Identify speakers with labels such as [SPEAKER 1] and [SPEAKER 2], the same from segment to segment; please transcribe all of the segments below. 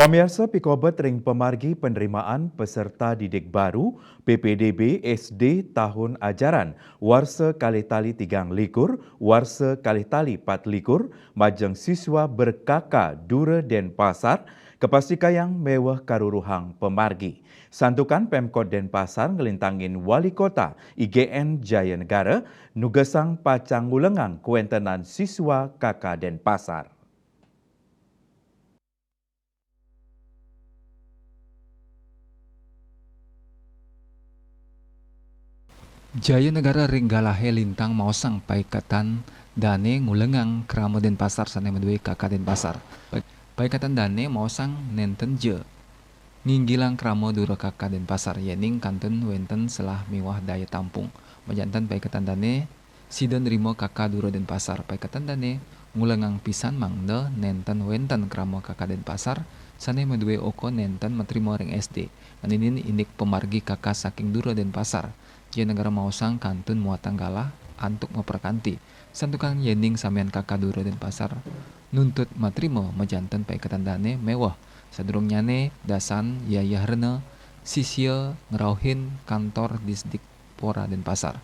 [SPEAKER 1] Pemirsa Pikobet ring pemargi penerimaan peserta didik baru PPDB SD tahun ajaran Warsa Kalitali Tigang Likur, Warsa Kalitali Pat Likur, majeng siswa berkaka Dura Denpasar, kepastikan yang mewah karuruhang pemargi. Santukan Pemkot Denpasar ngelintangin Wali Kota IGN Jaya Negara, nugesang pacang ngulengang kuentenan siswa kakak Denpasar.
[SPEAKER 2] Jaya Negara Ringgalahe Lintang Mausang Paikatan Dane Ngulengang Kramo Denpasar Sane Medue Kakak Denpasar. Paikatan Dane Mausang Nenten Je Nginggilang Kramo Dura Kakak Denpasar Yening Kanten Wenten Selah Miwah Daya Tampung. Majantan Paikatan Dane Sidon Rimo Kakak Dura Denpasar. Paikatan Dane Ngulengang Pisan Mangde Nenten Wenten Kramo Kakak Denpasar Sane Medue Oko Nenten Metrimo Ring SD. Naninin indik pemargi kakak saking Dura Denpasar. Jaya Negara Mausang Kantun Muatang Galah antuk memperkanti santukan yening samian kakak Dura Denpasar nuntut matrimo majanten paikatan dane mewah sadurung nyane dasan yayah rene sisya ngerauhin kantor Disdikpora Denpasar.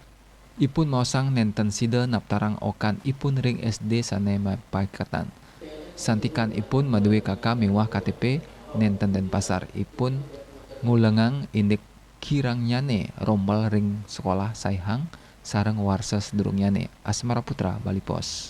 [SPEAKER 2] Ipun Mausang nenten sida naptarang okan ipun ring SD sane paikatan. Santikan ipun madue kakak mewah KTP nenten Denpasar ipun ngulengang indik kirang nyane rombal ring sekolah Saihang sareng warsa sedurung nyane Asmara Putra Bali Pos.